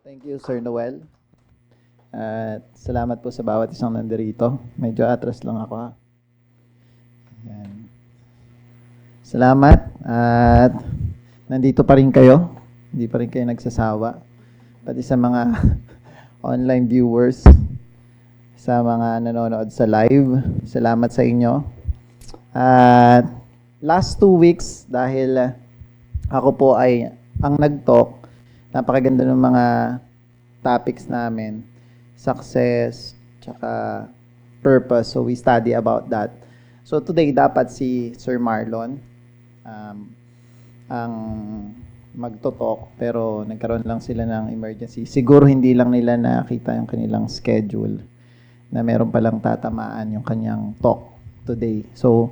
Thank you, Sir Noel. At salamat po sa bawat isang nandirito. Medyo atras lang ako ha. Ayan. Salamat at nandito pa rin kayo. Hindi pa rin kayo nagsasawa. Pati sa mga online viewers, sa mga nanonood sa live. Salamat sa inyo. At last 2 weeks, dahil ako po ay ang nag-talk, napakaganda ng mga topics namin. Success, tsaka purpose. So we study about that. So today, dapat si Sir Marlon ang magto-talk, pero nagkaroon lang sila ng emergency. Siguro hindi lang nila nakita yung kanilang schedule na meron palang tatamaan yung kanyang talk today. So,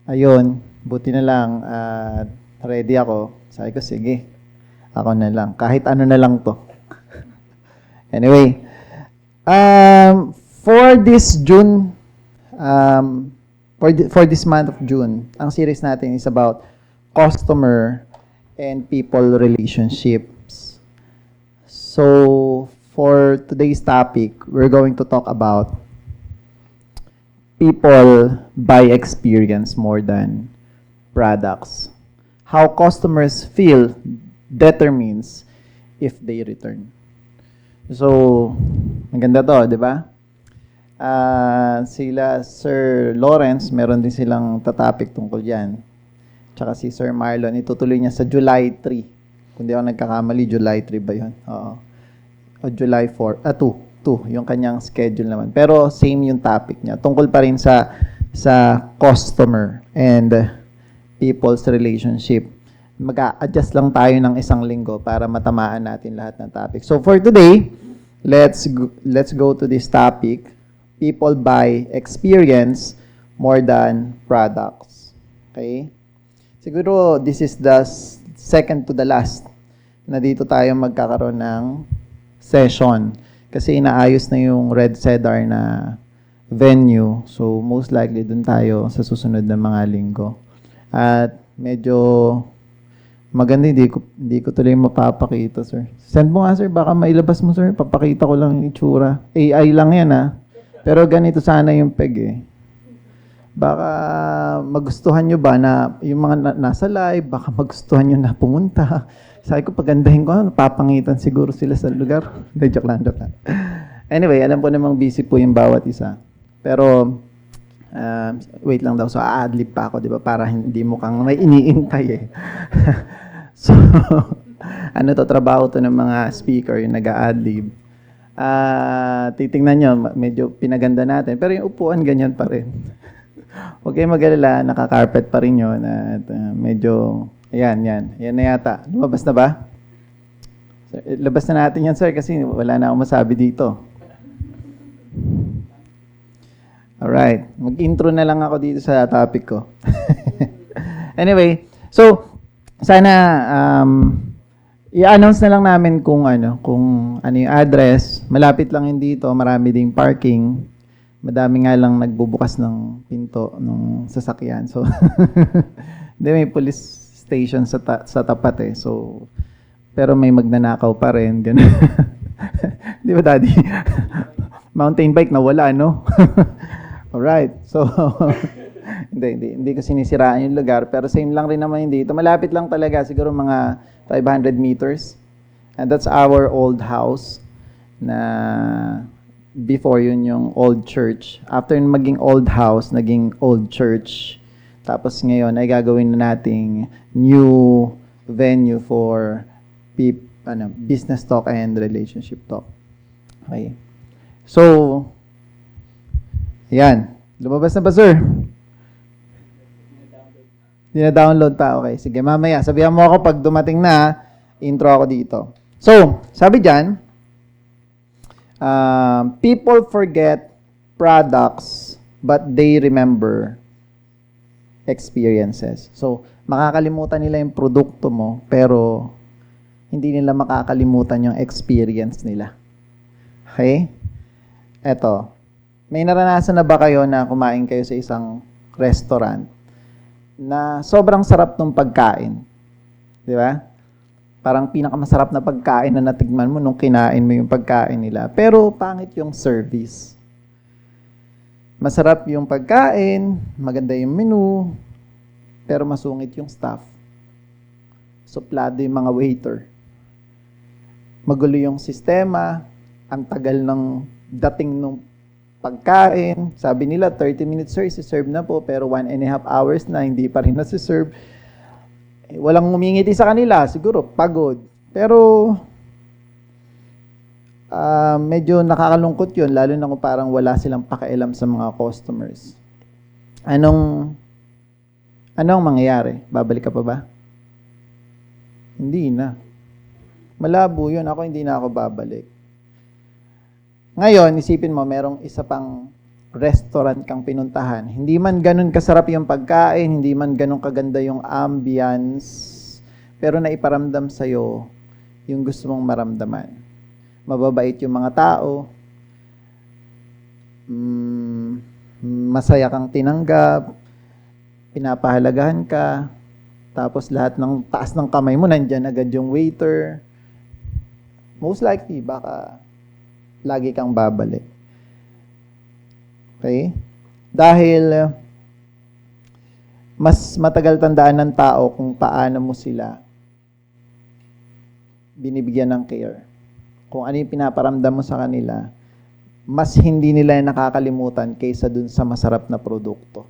ayun, buti na lang ready ako. Sabi ko, sige, ako na lang. Kahit ano na lang to. Anyway, for this June, for this month of June, ang series natin is about customer and people relationships. So, for today's topic, we're going to talk about people buy experience more than products. How customers feel determines if they return. So, maganda to, di ba? Sila Sir Lawrence, meron din silang tatapik tungkol yan. Tsaka si Sir Marlon, itutuloy niya sa July 3. Kung di ako nagkakamali, July 3 ba yun? Oo. O July 4. 2. Yung kanyang schedule naman. Pero same yung topic niya. Tungkol pa rin sa customer and people's relationship. Mag-a-adjust lang tayo ng isang linggo para matamaan natin lahat ng topic. So for today, let's go to this topic. People buy experience more than products. Okay? Siguro this is the second to the last na dito tayo magkakaroon ng session. Kasi inaayos na yung Red Cedar na venue. So most likely dun tayo sa susunod na mga linggo. At medyo maganda, hindi ko tuloy mapapakita, sir. Send mo nga, sir. Baka mailabas mo, sir. Papakita ko lang yung itsura. AI lang yan, ha. Pero ganito sana yung peg, eh. Baka magustuhan nyo ba na yung mga nasa live, baka magustuhan nyo na pumunta. Sabi ko, pagandahin ko, napapangitan siguro sila sa lugar. Joke lang. Anyway, alam ko namang busy po yung bawat isa. Pero, wait lang daw. So, a-adlib pa ako, di ba? Para hindi mukhang may iniintay, eh. So, ano to, trabaho to ng mga speaker, yung nag-a-adlib. Titingnan nyo, medyo pinaganda natin. Pero yung upuan, ganyan pa rin. Huwag kayong mag-alala, naka-carpet pa rin yun. At medyo, yan na yata. Lumabas na ba? Labas na natin yan, sir, kasi wala na akong masabi dito. Alright, mag-intro na lang ako dito sa topic ko. Anyway, so, sana i-announce na lang namin kung ano yung address. Malapit lang yun dito, marami ding parking. Madami nga lang nagbubukas ng pinto ng sasakyan. So, may police station sa tapat, eh. So, pero may magnanakaw pa rin. Ganun. Di ba, Daddy? Mountain bike nawala, no? Alright. So, hindi ko sinisiraan yung lugar. Pero same lang rin naman yung dito. Malapit lang talaga. Siguro mga 500 meters. And that's our old house na before yun yung old church. After maging old house, naging old church. Tapos ngayon ay gagawin na nating new venue for business talk and relationship talk. Okay. So, yan. Lumabas na ba, sir? Dina-download pa. Okay. Sige, mamaya. Sabihan mo ako pag dumating na, intro ako dito. So, sabi dyan, people forget products, but they remember experiences. So, makakalimutan nila yung produkto mo, pero hindi nila makakalimutan yung experience nila. Okay? Eto. May naranasan na ba kayo na kumain kayo sa isang restaurant na sobrang sarap ng pagkain? Di ba? Parang pinakamasarap na pagkain na natigman mo nung kinain mo yung pagkain nila. Pero pangit yung service. Masarap yung pagkain, maganda yung menu, pero masungit yung staff. Suplado yung mga waiter. Magulo yung sistema, ang tagal ng dating ng pagkain. Sabi nila, 30 minutes sir, isi-serve na po, pero 1.5 hours na, hindi pa rin nasi-serve. Walang ngumingiti sa kanila, siguro pagod. Pero medyo nakakalungkot yun, lalo na kung parang wala silang pakialam sa mga customers. Anong mangyayari? Babalik ka pa ba? Hindi na. Malabo yun. Ako hindi na ako babalik. Ngayon, isipin mo, merong isa pang restaurant kang pinuntahan. Hindi man ganun kasarap yung pagkain, hindi man ganun kaganda yung ambience, pero naiparamdam sa'yo yung gusto mong maramdaman. Mababait yung mga tao, masaya kang tinanggap, pinapahalagahan ka, tapos lahat ng taas ng kamay mo, nandyan agad yung waiter. Most likely, baka lagi kang babalik. Okay? Dahil mas matagal tandaan ng tao kung paano mo sila binibigyan ng care. Kung ano yung pinaparamdam mo sa kanila, mas hindi nila nakakalimutan kaysa dun sa masarap na produkto.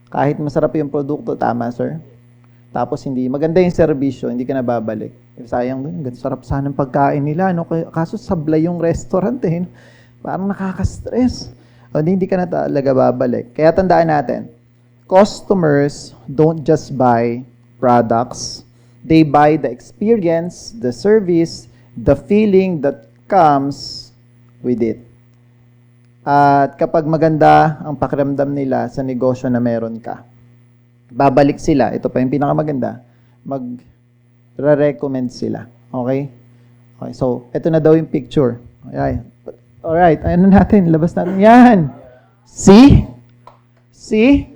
Kahit masarap yung produkto, tama sir? Tapos hindi, maganda yung serbisyo, hindi ka na babalik. Sayang dun, sarap sana ng pagkain nila. No? Kaso sablay yung restaurant eh. Parang nakaka-stress. O hindi ka na talaga babalik. Kaya tandaan natin, customers don't just buy products. They buy the experience, the service, the feeling that comes with it. At kapag maganda ang pakiramdam nila sa negosyo na meron ka, babalik sila. Ito pa yung pinakamaganda. Mag-recommend sila. Okay? Okay, so ito na daw yung picture. Alright, ano natin? Labas natin. Yan! See? See?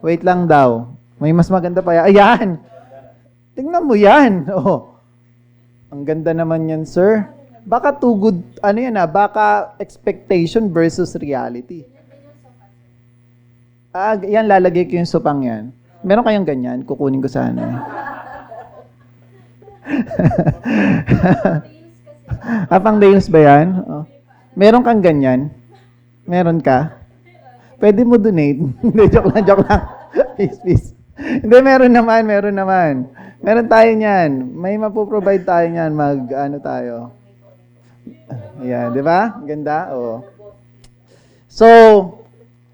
Wait lang daw. May mas maganda pa yan. Ayan! Tingnan mo yan. Oh. Ang ganda naman yan, sir. Baka too good, baka expectation versus reality. Yan, lalagay ko yung supang yan. Meron kayong ganyan? Kukunin ko sana. Pang nails ba yan? Oh. Meron kang ganyan? Meron ka? Pwede mo donate. Hindi, joke lang. Peace. Hindi, meron naman. Meron tayo niyan. May mapoprovide tayo niyan. Tayo. Ayan, di ba? Ganda? Oo. So,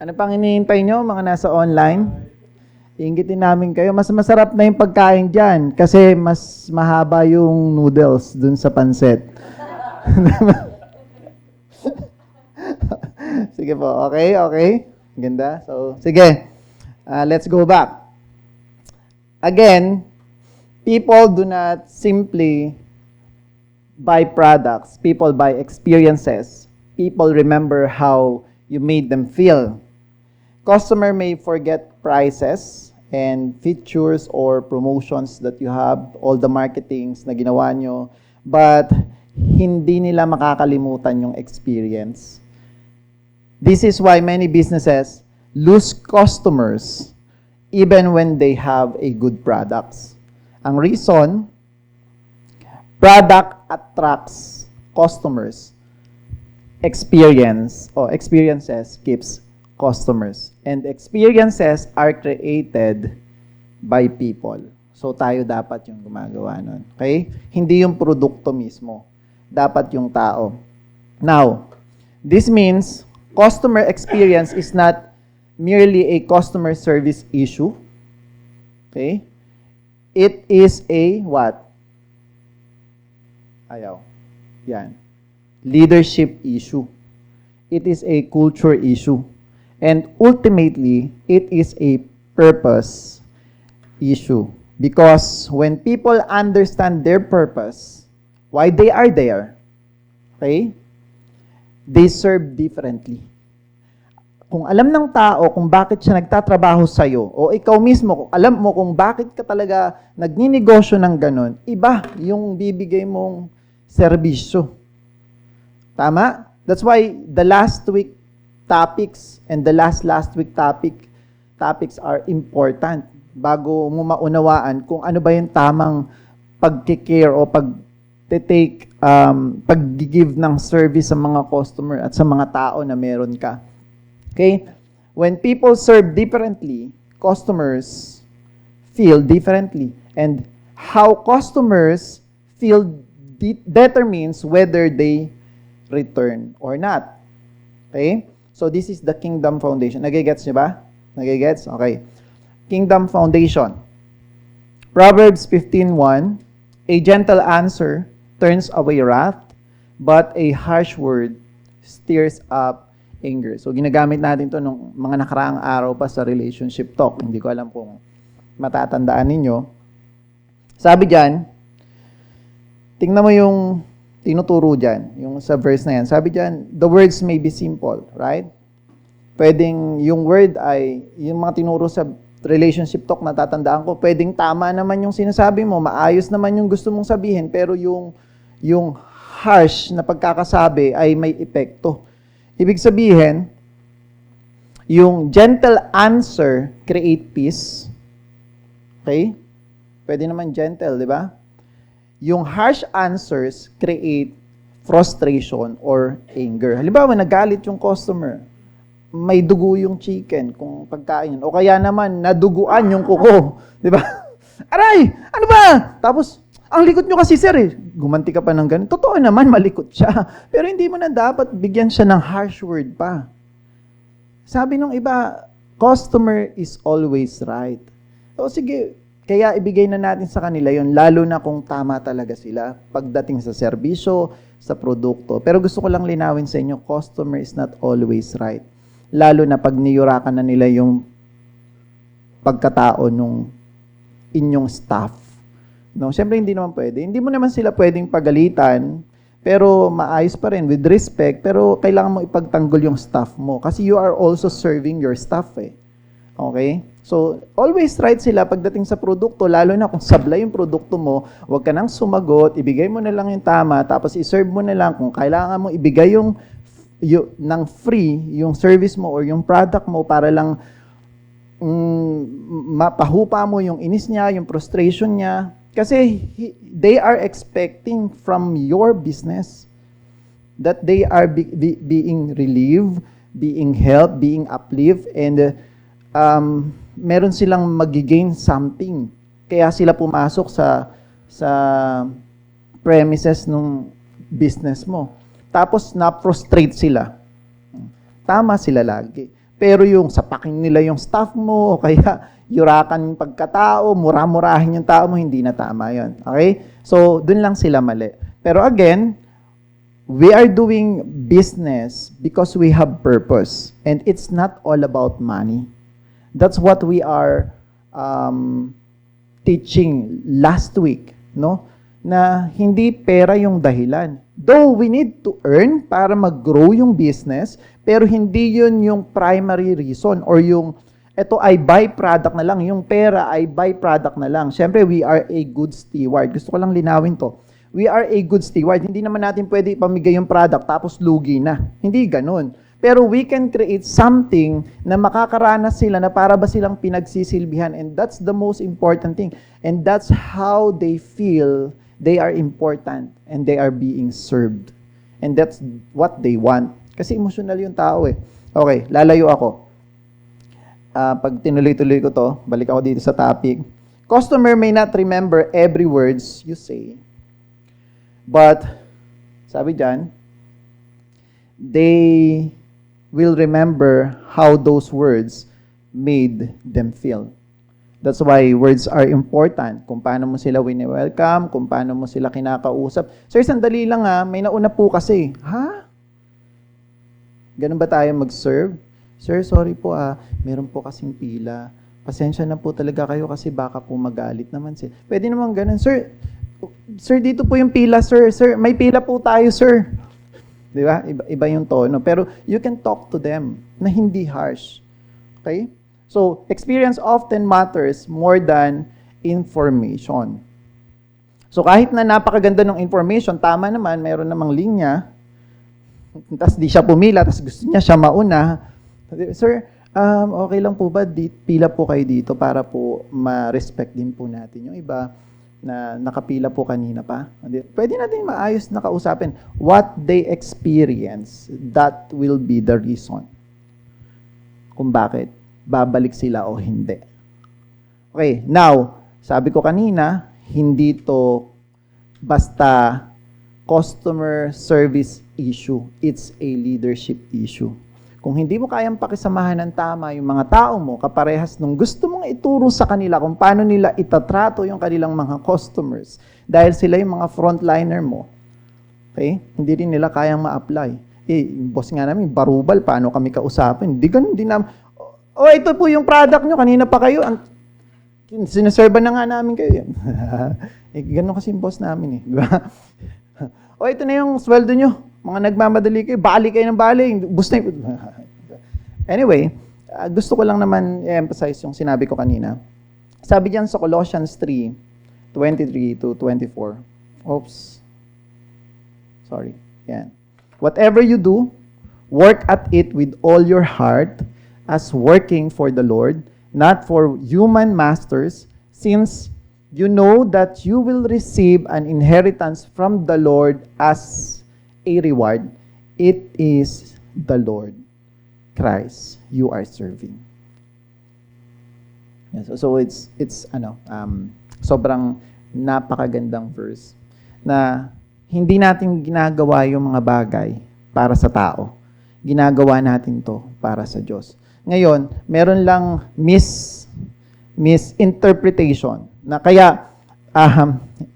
ano pang hinihintay nyo, mga nasa online? Iingitin namin kayo. Mas masarap na yung pagkain dyan kasi mas mahaba yung noodles dun sa pansit. Sige po, okay. Ganda. So, sige. Let's go back. Again, people do not simply buy products. People buy experiences. People remember how you made them feel. Customer may forget prices and features or promotions that you have, all the marketings na ginawa nyo, but hindi nila makakalimutan yung experience. This is why many businesses lose customers even when they have a good products. Ang reason, product attracts customers. Experiences keeps customers. And experiences are created by people. So tayo dapat yung gumagawa nun. Okay? Hindi yung produkto mismo. Dapat yung tao. Now, this means customer experience is not merely a customer service issue. Okay? It is a what? Yan. Leadership issue. It is a culture issue. And ultimately, it is a purpose issue. Because when people understand their purpose, why they are there, okay, they serve differently. kung alam ng tao kung bakit siya nagtatrabaho sa'yo, o ikaw mismo, kung alam mo kung bakit ka talaga nagninegosyo ng ganon, iba yung bibigay mong serbisyo. Tama? That's why the last week topics and the last week topics are important bago mo maunawaan kung ano ba yung tamang pagkikare o pag-give ng service sa mga customer at sa mga tao na meron ka. Okay? When people serve differently, customers feel differently. And how customers feel determines whether they return or not. Okay? So this is the Kingdom Foundation. Nagigets niyo ba? Nagigets? Okay. Kingdom Foundation. Proverbs 15:1, a gentle answer turns away wrath, but a harsh word stirs up anger. So, ginagamit natin to nung mga nakaraang araw pa sa relationship talk. Hindi ko alam kung matatandaan ninyo. Sabi dyan, tingnan mo yung tinuturo dyan, yung sa verse na yan. Sabi dyan, the words may be simple, right? Pwedeng yung word ay, yung mga tinuro sa relationship talk, natatandaan ko, pwedeng tama naman yung sinasabi mo, maayos naman yung gusto mong sabihin, pero yung harsh na pagkakasabi ay may epekto. Ibig sabihin, yung gentle answer create peace. Okay? Pwede naman gentle, di ba? Yung harsh answers create frustration or anger. Halimbawa, nagalit yung customer, may dugo yung chicken kung pagkain. O kaya naman, naduguan yung kuko. Di ba? Aray! Ano ba? Tapos, ang likot nyo kasi, sir, gumanti ka pa ng ganun. Totoo naman, malikot siya. Pero hindi mo na dapat bigyan siya ng harsh word pa. Sabi nung iba, customer is always right. O sige, kaya ibigay na natin sa kanila yon, lalo na kung tama talaga sila pagdating sa serbisyo, sa produkto. Pero gusto ko lang linawin sa inyo, customer is not always right. Lalo na pag niyurakan na nila yung pagkatao nung inyong staff. No, siyempre hindi naman pwede. Hindi mo naman sila pwedeng pagalitan, pero maayos pa rin with respect, pero kailangan mo ipagtanggol yung staff mo kasi you are also serving your staff eh. Okay? So, always right sila pagdating sa produkto, lalo na kung sablay yung produkto mo, huwag ka nang sumagot, ibigay mo na lang yung tama, tapos iserve mo na lang kung kailangan mo ibigay yung ng free, yung service mo or yung product mo para lang mapahupa mo yung inis niya, yung frustration niya. Kasi they are expecting from your business that they are being relieved, being helped, being uplift, and meron silang magigain something. Kaya sila pumasok sa premises ng business mo. Tapos na-frustrate sila. Tama sila lagi. Pero yung sapakin nila yung staff mo, o kaya yurakan yung pagkatao, mura-murahin yung tao mo, hindi na tama yun. Okay? So, dun lang sila mali. Pero again, we are doing business because we have purpose. And it's not all about money. That's what we are teaching last week, no? Na hindi pera yung dahilan. Though we need to earn para mag-grow yung business, pero hindi yun yung primary reason or yung ito ay byproduct na lang, yung pera ay byproduct na lang. Siyempre, we are a good steward. Gusto ko lang linawin to. We are a good steward. Hindi naman natin pwede ipamigay yung product tapos lugi na. Hindi ganun. Pero we can create something na makakaranas sila na para ba silang pinagsisilbihan, and that's the most important thing. And that's how they feel they are important and they are being served. And that's what they want. Kasi emotional yung tao eh. Okay, lalayo ako. Pag tinuloy-tuloy ko to, balik ako dito sa topic. Customer may not remember every words you say. But, sabi dyan, they will remember how those words made them feel. That's why words are important. Kung paano mo sila wini-welcome, kung paano mo sila kinakausap. Sir, sandali lang may nauna po kasi. Ha? Ganun ba tayo mag-serve? Sir, sorry po meron po kasing pila. Pasensya na po talaga kayo kasi baka po magalit naman sila. Pwede naman ganun. Sir, dito po yung pila, sir. Sir, may pila po tayo, sir. Di ba? Iba yung tono. Pero you can talk to them na hindi harsh. Okay? So, experience often matters more than information. So, kahit na napakaganda ng information, tama naman, mayroon namang linya, tapos di siya pumila, tapos gusto niya siya mauna. Sir, okay lang po ba, pila po kayo dito para po ma-respect din po natin yung iba na nakapila po kanina pa. Pwede natin maayos na kausapin. What they experience, that will be the reason kung bakit babalik sila o hindi. Okay, now, sabi ko kanina, hindi to basta customer service issue. It's a leadership issue. Kung hindi mo kayang pakisamahan ng tama yung mga tao mo, kaparehas nung gusto mong ituro sa kanila kung paano nila itatrato yung kanilang mga customers, dahil sila yung mga frontliner mo, okay? Hindi rin nila kayang ma-apply. Yung boss nga namin, barubal, paano kami kausapin? Hindi ganun, hindi namin, ito po yung product nyo, kanina pa kayo, sinaserva na nga namin kayo. Ganun kasi yung boss namin eh. Diba? Ito na yung sweldo nyo. Mga nagmamadali kayo, bali kayo ng bali. Gusto na Anyway, gusto ko lang naman i-emphasize yung sinabi ko kanina. Sabi diyan sa Colossians 3:23 to 24. Oops. Sorry. Yan. Whatever you do, work at it with all your heart as working for the Lord, not for human masters, since you know that you will receive an inheritance from the Lord as a reward. It is the Lord Christ you are serving. Yeah, so it's sobrang napakagandang verse na hindi natin ginagawa yung mga bagay para sa tao. Ginagawa natin to para sa Diyos. Ngayon, meron lang misinterpretation na kaya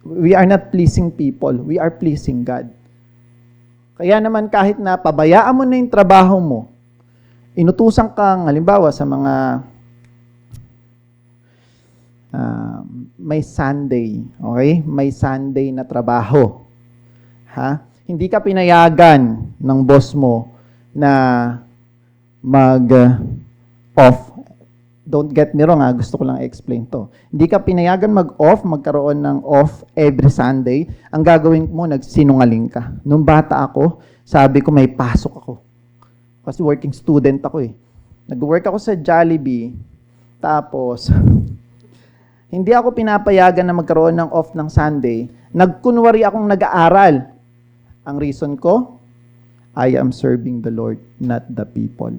we are not pleasing people, we are pleasing God. Kaya naman kahit na pabayaan mo na yung trabaho mo, inutusan kang, halimbawa sa mga may Sunday, okay? May Sunday na trabaho. Ha? Hindi ka pinayagan ng boss mo na mag-off. Don't get me wrong, gusto ko lang i-explain to. Hindi ka pinayagan mag-off, magkaroon ng off every Sunday. Ang gagawin mo, nagsinungaling ka. Nung bata ako, sabi ko may pasok ako. Kasi working student ako eh. Nag-work ako sa Jollibee, tapos hindi ako pinapayagan na magkaroon ng off ng Sunday. Nagkunwari akong nag-aaral. Ang reason ko, I am serving the Lord, not the people.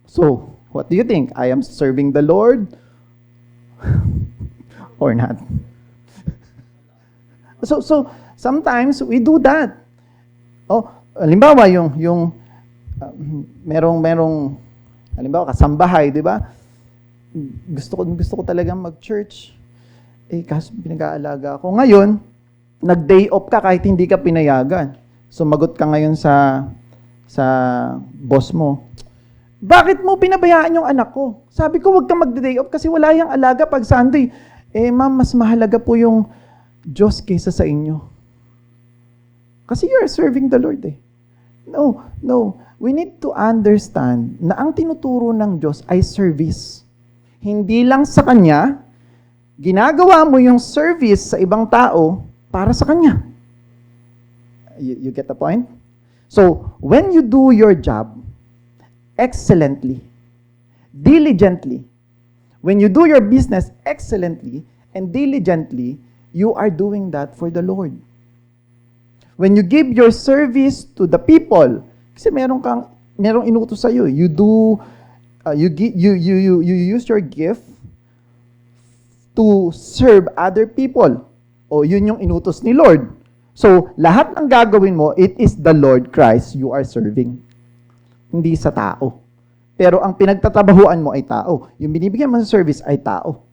So, what do you think? I am serving the Lord or not? So sometimes we do that. Halimbawa merong halimbawa kasambahay, 'di ba? Gusto ko talagang mag-church. Kaso pinag-aalaga ako. Ngayon, nag-day off ka kahit hindi ka pinayagan. Sumagot ka ngayon sa boss mo. Bakit mo pinabayaan yung anak ko? Sabi ko, huwag kang mag-day off kasi wala yung alaga pag Sunday. Ma'am, mas mahalaga po yung Diyos kaysa sa inyo. Kasi you are serving the Lord eh. No. We need to understand na ang tinuturo ng Diyos ay service. Hindi lang sa Kanya, ginagawa mo yung service sa ibang tao para sa Kanya. You get the point? So, when you do your job, excellently, diligently. When you do your business excellently and diligently, you are doing that for the Lord. When you give your service to the people, kasi merong inutos sa iyo, you use your gift to serve other people. Yun yung inutos ni Lord. So, lahat ng gagawin mo, it is the Lord Christ you are serving. Hindi sa tao. Pero ang pinagtatrabahuan mo ay tao. Yung binibigyan mo sa service ay tao.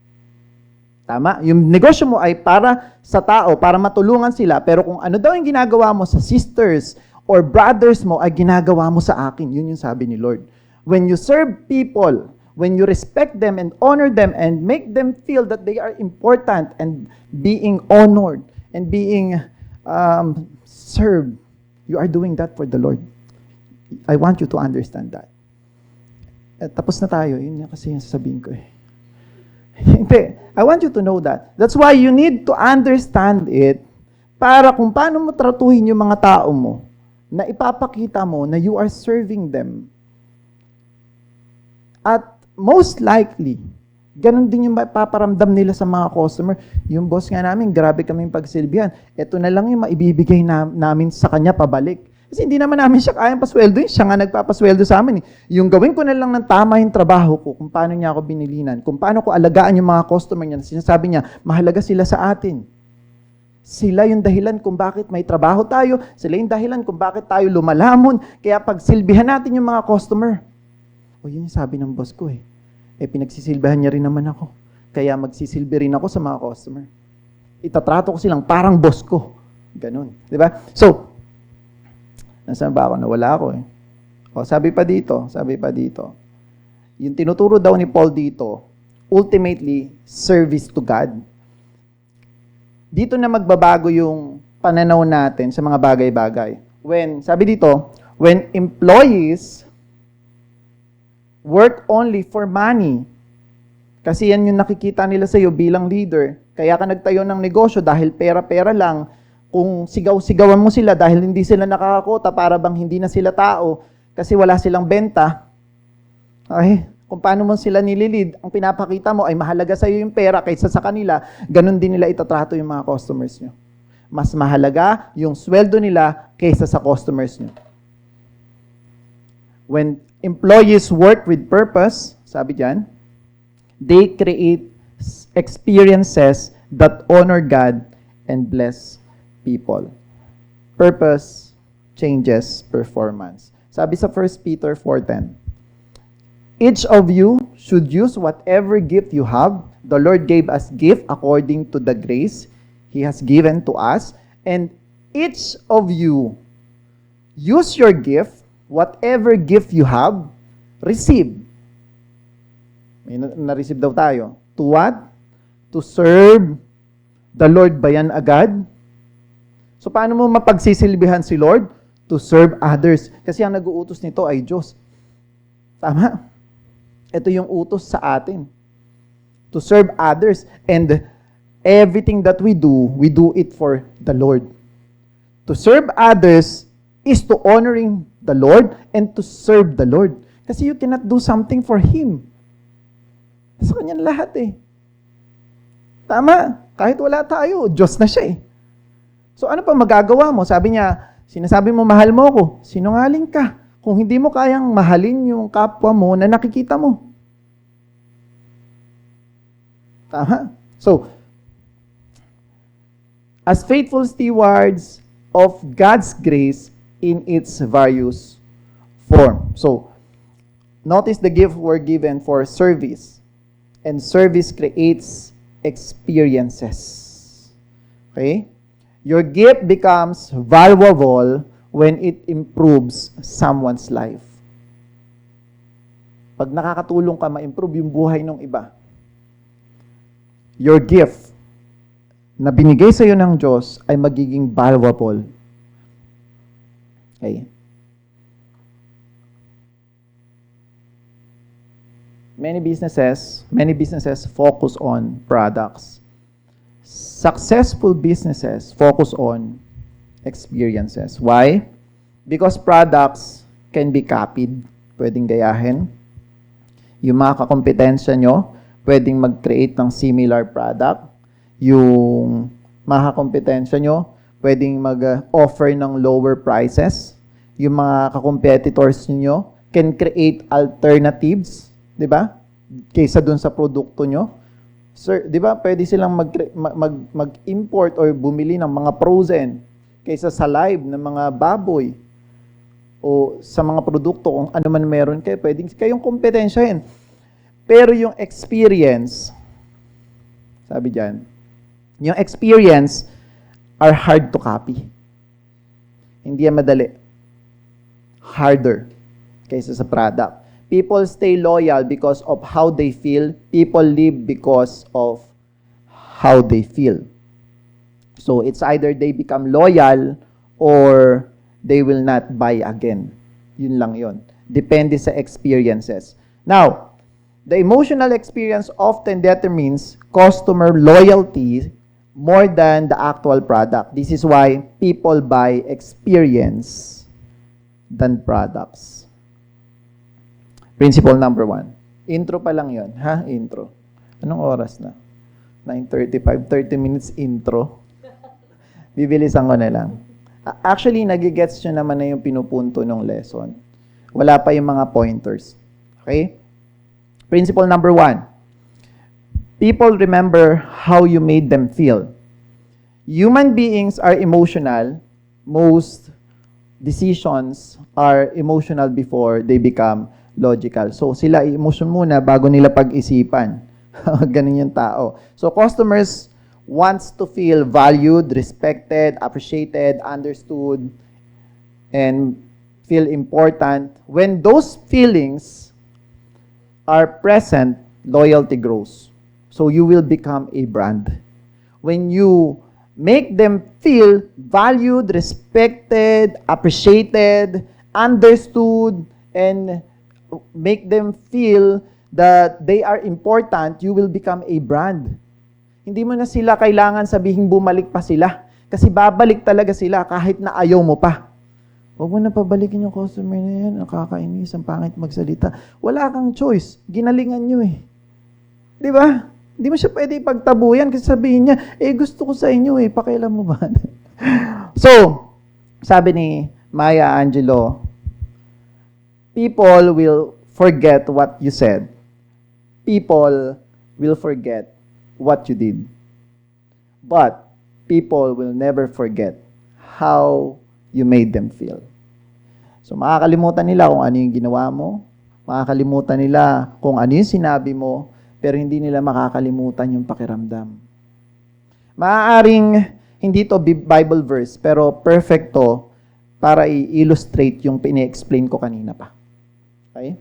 Tama? Yung negosyo mo ay para sa tao, para matulungan sila. Pero kung ano daw yung ginagawa mo sa sisters or brothers mo, ay ginagawa mo sa akin. Yun yung sabi ni Lord. When you serve people, when you respect them and honor them and make them feel that they are important and being honored and being served, You are doing that for the Lord. I want you to understand that. Tapos na tayo. Yun nga kasi yung sasabihin ko eh. Hindi. I want you to know that. That's why you need to understand it para kung paano mo tratuhin yung mga tao mo na ipapakita mo na you are serving them. At most likely, ganun din yung paparamdam nila sa mga customer. Yung boss nga namin, grabe kaming pagsilbihan. Ito na lang yung maibibigay namin sa kanya pabalik. Kasi hindi naman namin siya kayang pasweldo. Siya nga nagpapasweldo sa amin. Yung gawin ko na lang ng tama yung trabaho ko, kung paano niya ako binilinan, kung paano ko alagaan yung mga customer niya. Sinasabi niya, mahalaga sila sa atin. Sila yung dahilan kung bakit may trabaho tayo. Sila yung dahilan kung bakit tayo lumalamon. Kaya pagsilbihan natin yung mga customer. O yun yung sabi ng boss ko eh. Pinagsisilbihan niya rin naman ako. Kaya magsisilbi rin ako sa mga customer. Itatrato ko silang parang boss ko. Ganun. Diba? So, nasaan ba ako? Nawala ako eh. Sabi pa dito. Yung tinuturo daw ni Paul dito, ultimately, service to God. Dito na magbabago yung pananaw natin sa mga bagay-bagay. Sabi dito, when employees work only for money, kasi yan yung nakikita nila sa iyo bilang leader, kaya ka nagtayo ng negosyo dahil pera-pera lang, kung sigaw-sigawan mo sila dahil hindi sila nakakakota, para bang hindi na sila tao, kasi wala silang benta, okay? Kung paano mo sila nililid, ang pinapakita mo ay mahalaga sa iyo yung pera kaysa sa kanila, ganun din nila itatrato yung mga customers nyo. Mas mahalaga yung sweldo nila kaysa sa customers nyo. When employees work with purpose, sabi diyan, they create experiences that honor God and bless people. Purpose changes performance. Sabi sa 1 Peter 4:10, each of you should use whatever gift you have. The Lord gave us gift according to the grace He has given to us. And each of you, use your gift, whatever gift you have, receive. May na-receive daw tayo. To what? To serve the Lord ba yan agad? So, paano mo mapagsisilbihan si Lord? To serve others. Kasi ang nag-uutos nito ay Diyos. Tama? Ito yung utos sa atin. To serve others. And everything that we do it for the Lord. To serve others is to honoring the Lord and to serve the Lord. Kasi you cannot do something for Him. Sa Kanya lahat eh. Tama? Kahit wala tayo, Diyos na siya eh. So ano pa magagawa mo? Sabi niya, sinasabi mo mahal mo ako. Sinungaling ka. Kung hindi mo kayang mahalin yung kapwa mo na nakikita mo. Tama? So, as faithful stewards of God's grace in its various form. So, notice the gift were given for service. And service creates experiences. Okay? Your gift becomes valuable when it improves someone's life. Pag nakakatulong ka, ma-improve yung buhay ng iba. Your gift na binigay sa iyo ng Diyos ay magiging valuable. Okay. Many businesses focus on products. Successful businesses focus on experiences. Why? Because products can be copied. Pwedeng gayahin. Yung mga kakompetensya nyo, pwedeng mag-create ng similar product. Yung mga kakompetensya nyo, pwedeng mag-offer ng lower prices. Yung mga kakompetitors nyo can create alternatives, di ba? Kaysa dun sa produkto nyo. Sir, di ba, pwede silang mag-import or bumili ng mga frozen kaysa sa live ng mga baboy o sa mga produkto kung ano man meron kayo, pwedeng kayong kompetensyahin. Pero yung experience, sabi dyan, yung experience are hard to copy. Hindi yan madali. Harder kaysa sa product. People stay loyal because of how they feel. People live because of how they feel. So, it's either they become loyal or they will not buy again. Yun lang yun. Depende sa experiences. Now, the emotional experience often determines customer loyalty more than the actual product. This is why people buy experience than products. Principle number 1. Intro pa lang yun. Ha? Intro. Anong oras na? 9:35, 30 minutes intro. Bibilisan ko na lang. Actually, nagigets nyo naman na yung pinupunto ng lesson. Wala pa yung mga pointers. Okay? Principle number 1. People remember how you made them feel. Human beings are emotional. Most decisions are emotional before they become logical. So, sila emotion muna bago nila pag-isipan. Ganun yung tao. So, customers wants to feel valued, respected, appreciated, understood, and feel important. When those feelings are present, loyalty grows. So you will become a brand. When you make them feel valued, respected, appreciated, understood, and make them feel that they are important, you will become a brand. Hindi mo na sila kailangan sabihin bumalik pa sila. Kasi babalik talaga sila kahit na ayaw mo pa. Huwag mo na pabalikin yung customer na yan. Nakakainis, ang pangit magsalita. Wala kang choice. Ginalingan nyo eh. Di ba? Hindi mo siya pwede ipagtabuyan kasi sabihin niya, gusto ko sa inyo pakialam mo ba? So, sabi ni Maya Angelou, people will forget what you said. People will forget what you did. But people will never forget how you made them feel. So, makakalimutan nila kung ano yung ginawa mo, makakalimutan nila kung ano yung sinabi mo, pero hindi nila makakalimutan yung pakiramdam. Maaaring hindi to Bible verse, pero perfect to para i-illustrate yung pini-explain ko kanina pa. Okay?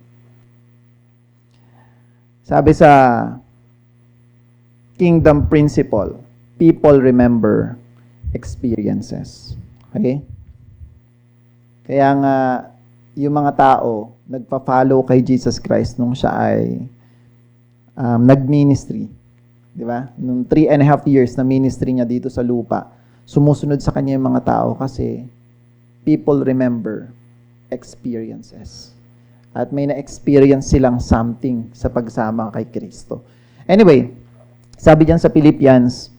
Sabi sa Kingdom Principle, people remember experiences. Okay? Kaya nga, yung mga tao, nagpa-follow kay Jesus Christ nung siya ay nag-ministry. Di ba? Nung 3.5 years na ministry niya dito sa lupa, sumusunod sa kanya yung mga tao kasi people remember experiences. At may na-experience silang something sa pagsama kay Kristo. Anyway, sabi diyan sa Philippians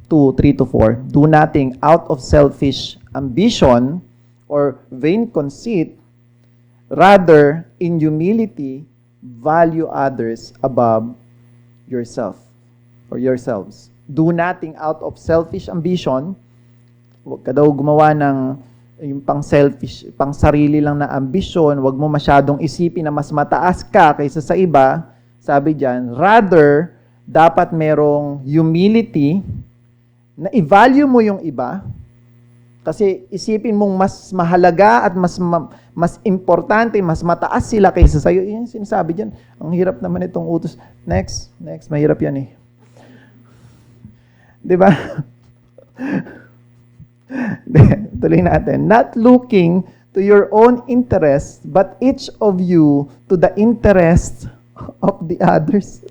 2:3-4, do nothing out of selfish ambition or vain conceit, rather, in humility, value others above yourself or yourselves. Do nothing out of selfish ambition. Huwag ka daw gumawa ng yung pang-selfish, pang-sarili lang na ambisyon. Huwag mo masyadong isipin na mas mataas ka kaysa sa iba. Sabi diyan, rather, dapat merong humility na i-value mo yung iba. Kasi isipin mong mas mahalaga at mas importante, mas mataas sila kaysa sa'yo. Yan sinasabi dyan. Ang hirap naman itong utos. Next. Mahirap yan eh. Diba? Tuloy natin. Not looking to your own interest, but each of you to the interest of the others.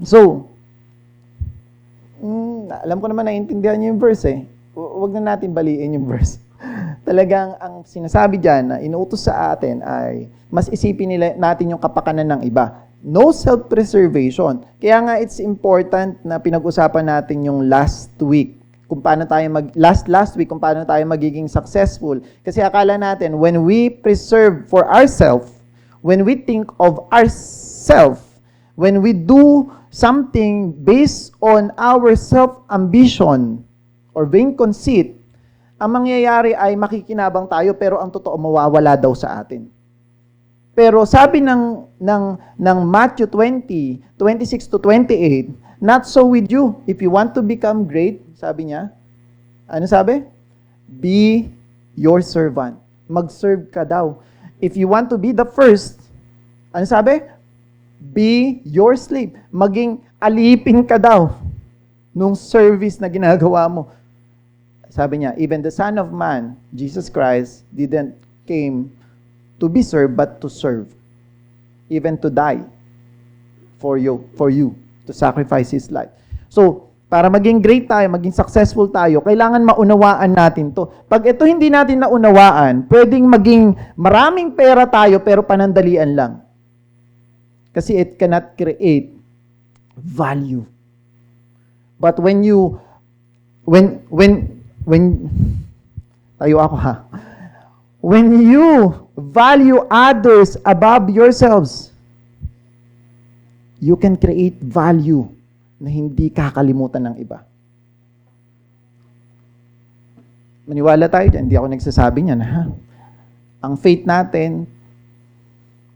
So, alam ko naman naiintindihan niyo yung verse eh. Huwag na natin baliin yung verse. Talagang ang sinasabi dyan na inuutos sa atin ay mas isipin natin yung kapakanan ng iba. No self-preservation. Kaya nga it's important na pinag-usapan natin yung last week. Kung paano tayo last week kung paano tayo magiging successful. Kasi akala natin when we preserve for ourselves, when we think of ourselves, when we do something based on our self-ambition or vain conceit, ang mangyayari ay makikinabang tayo pero ang totoo mawawala daw sa atin. Pero sabi ng Matthew 20:26-28, not so with you. If you want to become great, sabi niya, ano sabi? Be your servant. Mag-serve ka daw. If you want to be the first, ano sabi? Be your slave. Maging alipin ka daw nung service na ginagawa mo. Sabi niya, even the Son of Man, Jesus Christ, didn't came to be served, but to serve. Even to die for you, to sacrifice His life. So, para maging great tayo, maging successful tayo, kailangan maunawaan natin to. Pag ito hindi natin naunawaan, pwedeng maging maraming pera tayo, pero panandalian lang. Kasi it cannot create value. But when tayo ako ha. When you value others above yourselves, you can create value na hindi kakalimutan ng iba. Maniwala tayo dyan. Hindi ako nagsasabi niyan, ha? Ang faith natin,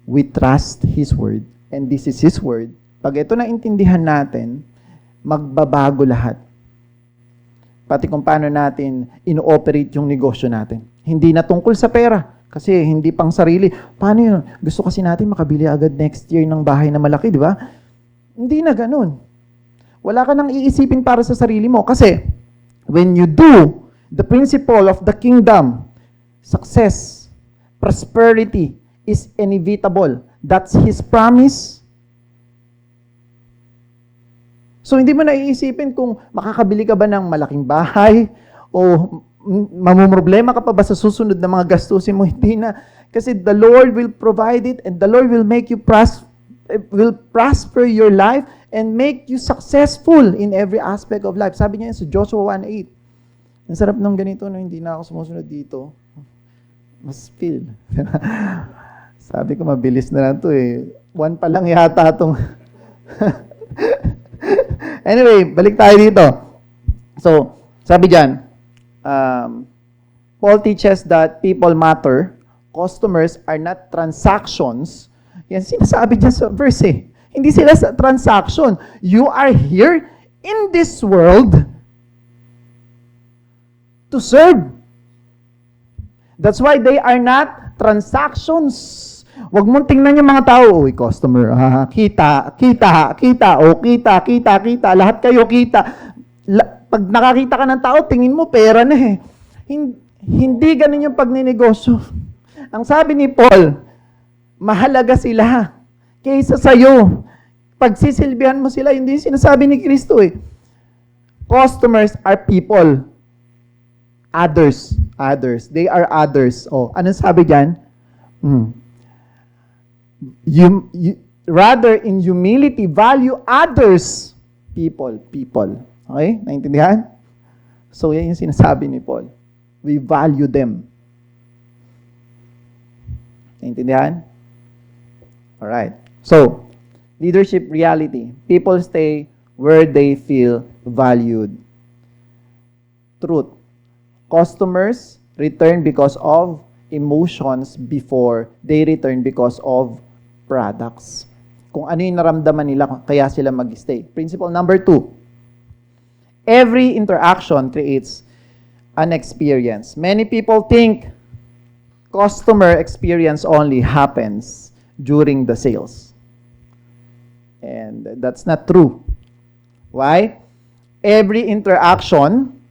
we trust His Word, and this is His Word. Pag ito na intindihan natin, magbabago lahat. Pati kung paano natin ino-operate yung negosyo natin. Hindi na tungkol sa pera, kasi hindi pang sarili. Paano yun? Gusto kasi natin makabili agad next year ng bahay na malaki, di ba? Hindi na ganun. Wala ka nang iisipin para sa sarili mo. Kasi, when you do the principle of the kingdom, success, prosperity is inevitable. That's His promise. So, hindi mo na iisipin kung makakabili ka ba ng malaking bahay o mamumroblema ka pa ba sa susunod na mga gastusin mo. Hindi na. Kasi the Lord will provide it, and the Lord will make you prosper your life and make you successful in every aspect of life. Sabi niya sa Joshua 1:8. Ang sarap nung ganito, no? Hindi na ako sumusunod dito. Mas feel. Sabi ko, mabilis na lang to eh. 1 pa lang yata itong... Anyway, balik tayo dito. So, sabi dyan, Paul teaches that people matter. Customers are not transactions. Yan sinasabi dyan sa verse eh. Hindi sila sa transaction. You are here in this world to serve. That's why they are not transactions. Huwag mong tingnan yung mga tao, uy, customer, kita, lahat kayo kita. Pag nakakita ka ng tao, tingin mo, pera na eh. Hindi ganun yung pagninegosyo. Ang sabi ni Paul, mahalaga sila kaysa sa'yo. Pagsisilbihan mo sila, hindi sinasabi ni Kristo eh. Customers are people. Others. They are others. Oh, anong sabi dyan? Rather, in humility, value others. People. Okay? Naintindihan? So, yan yung sinasabi ni Paul. We value them. Naintindihan? Alright. So, leadership reality. People stay where they feel valued. Truth. Customers return because of emotions before they return because of products. Kung ano yung naramdaman nila, kaya sila mag-stay. Principle number 2. Every interaction creates an experience. Many people think customer experience only happens during the sales. And that's not true. Why? Every interaction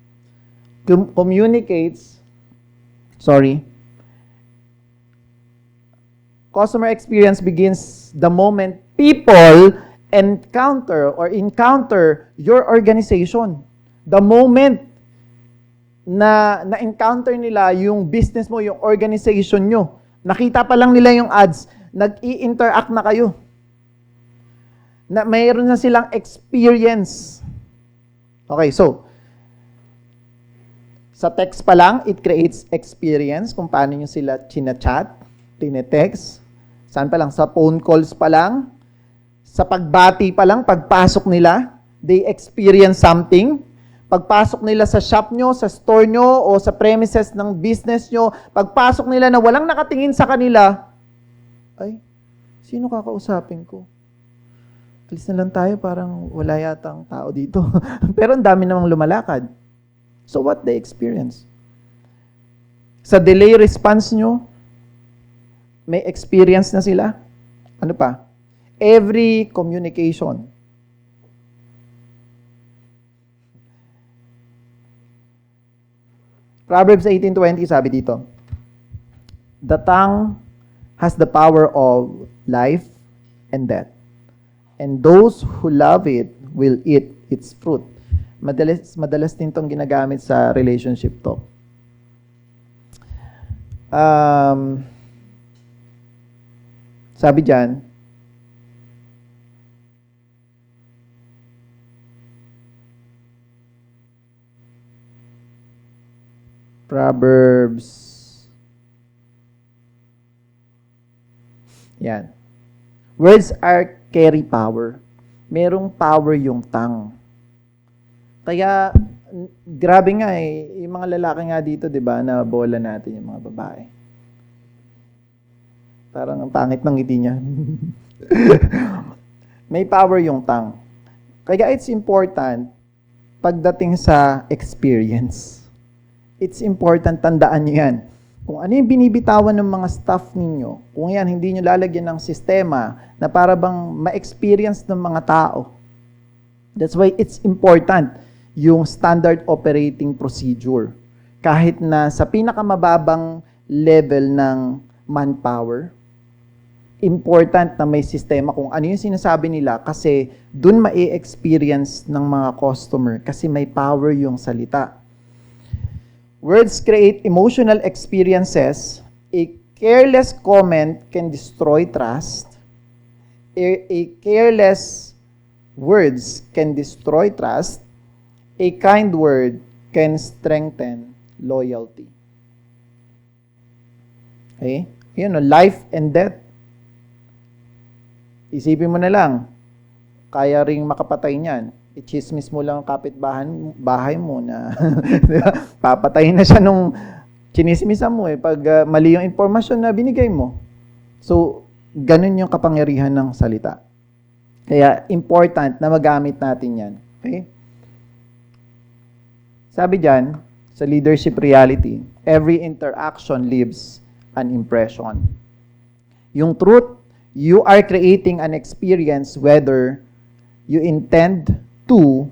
communicates, customer experience begins the moment people encounter your organization. The moment na encounter nila yung business mo, yung organization nyo. Nakita pa lang nila yung ads, nag-i-interact na kayo. Na mayroon na silang experience. Okay, so, sa text pa lang, it creates experience kung paano nyo sila chinachat, tinetext. Saan pa lang? Sa phone calls pa lang, sa pagbati pa lang, pagpasok nila, they experience something. Pagpasok nila sa shop nyo, sa store nyo, o sa premises ng business nyo, pagpasok nila na walang nakatingin sa kanila, ay, sino kakausapin ko? Alis na lang tayo, parang wala yatang tao dito. Pero ang dami namang lumalakad. So what they experience? Sa delay response nyo, may experience na sila. Ano pa? Every communication. Proverbs 18:20, sabi dito, the tongue has the power of life and death, and those who love it will eat its fruit. Madalas din itong ginagamit sa relationship talk. Sabi dyan, Proverbs, yan. Words are carry power. Merong power yung tongue. Kaya, grabe nga yung mga lalaki nga dito, di ba, na bola natin yung mga babae. Parang ang pangit ng ngiti niya. May power yung tongue. Kaya it's important, pagdating sa experience, it's important, tandaan nyo yan. Kung ano yung binibitawan ng mga staff ninyo, kung yan, hindi nyo lalagyan ng sistema na para bang ma-experience ng mga tao. That's why it's important yung standard operating procedure. Kahit na sa pinakamababang level ng manpower, important na may sistema kung ano yung sinasabi nila kasi dun ma-experience ng mga customer kasi may power yung salita. Words create emotional experiences. A careless comment can destroy trust. A careless words can destroy trust. A kind word can strengthen loyalty. Okay? Yun, life and death. Isipin mo na lang, kaya ring makapatay niyan. I-chismis mo lang ang kapitbahay mo na papatayin na siya nung chinismisan mo pag mali yung informasyon na binigay mo. So, ganun yung kapangyarihan ng salita. Kaya, important na magamit natin yan. Okay? Sabi dyan, sa leadership reality, every interaction leaves an impression. Yung truth, you are creating an experience whether you intend to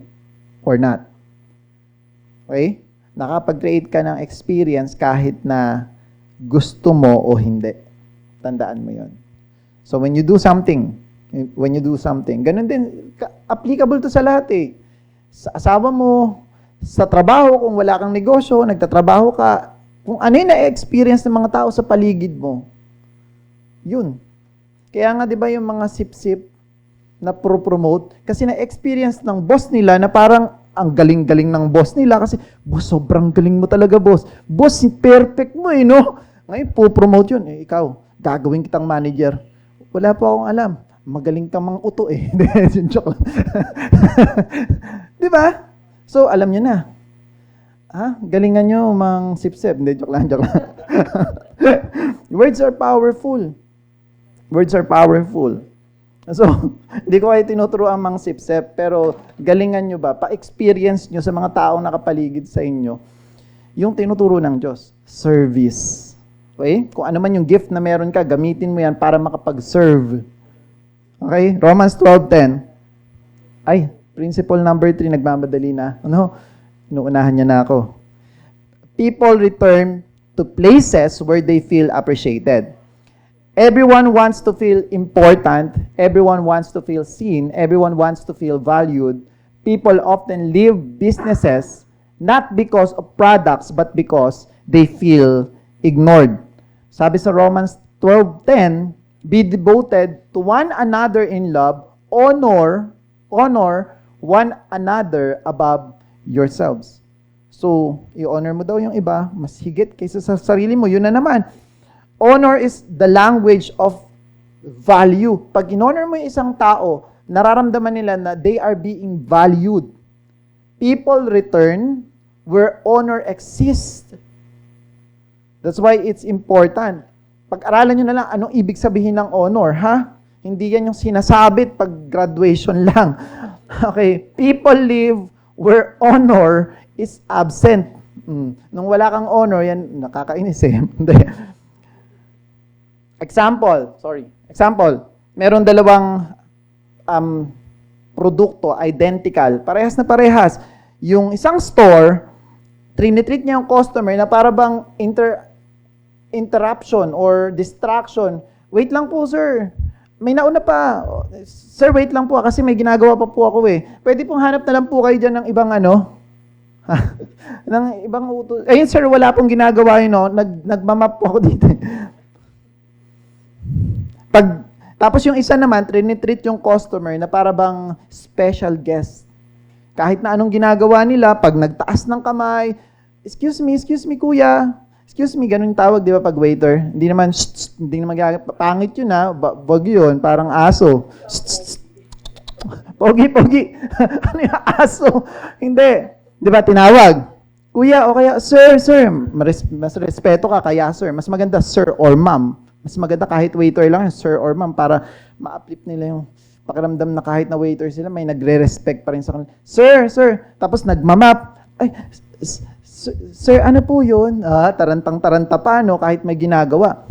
or not. Okay? Nakapag-create ka ng experience kahit na gusto mo o hindi. Tandaan mo yon. So when you do something, ganun din, applicable to sa lahat eh. Sa asawa mo, sa trabaho, kung wala kang negosyo, nagtatrabaho ka, kung ano yung na-experience ng mga tao sa paligid mo, yun. Kaya nga, di ba yung mga sip-sip na pro-promote, kasi na-experience ng boss nila na parang ang galing-galing ng boss nila kasi, boss, sobrang galing mo talaga, boss. Boss, perfect mo no? Ngayon, po-promote yun. Ikaw, gagawin kitang manager. Wala po akong alam. Magaling kang mga uto Joke lang. Di ba? So, alam nyo na. Galingan nyo mang sip-sip. Hindi, joke lang. Words are powerful. Words are powerful. So, hindi ko kayo tinuturo ang mga sip-sip, pero galingan nyo ba? Pa-experience nyo sa mga taong nakapaligid sa inyo yung tinuturo ng Diyos. Service. Okay? Kung ano man yung gift na meron ka, gamitin mo yan para makapag-serve. Okay? Romans 12:10. Ay, principle number 3, nagmamadali na. Inuunahan niya na ako. People return to places where they feel appreciated. Everyone wants to feel important. Everyone wants to feel seen. Everyone wants to feel valued. People often leave businesses not because of products, but because they feel ignored. Sabi sa Romans 12:10, be devoted to one another in love, honor one another above yourselves. So, i-honor mo daw yung iba, mas higit kaysa sa sarili mo. Yun na naman. Honor is the language of value. Pag in-honor mo yung isang tao, nararamdaman nila na they are being valued. People return where honor exists. That's why it's important. Pag-aralan nyo na lang, anong ibig sabihin ng honor, Hindi yan yung sinasabit pag graduation lang. Okay, people live where honor is absent. Nung wala kang honor, yan, nakakainis Example, meron dalawang produkto, identical, parehas na parehas. Yung isang store, Trinitreat niya yung customer na para bang interruption or distraction. Wait lang po, sir. May nauna pa. Sir, wait lang po kasi may ginagawa pa po ako eh. Pwede pong hanap na lang po kayo dyan ng ibang ng ibang utos. Ayun, sir, wala pong ginagawa yun, no? Nagmamap po ako dito. Tapos yung isa naman, trinitreat yung customer na para bang special guest. Kahit na anong ginagawa nila, pag nagtaas ng kamay, excuse me, kuya. Excuse me, ganun yung tawag, di ba, pag waiter? Hindi naman, hindi naman pangit yun, ha? Wag yun, parang aso. Pogi. Ano yung aso? Hindi. Di ba, tinawag? Kuya, o kaya, sir, mas respeto ka, kaya sir. Mas maganda, sir or ma'am. Mas maganda kahit waiter lang, sir or ma'am, para ma-uplift nila yung pakiramdam na kahit na waiter sila, may nagre-respect pa rin sa kanila. Sir. Tapos nagmamap. Ay, sir, ano po yun? Tarantang-taranta pa, no? Kahit may ginagawa.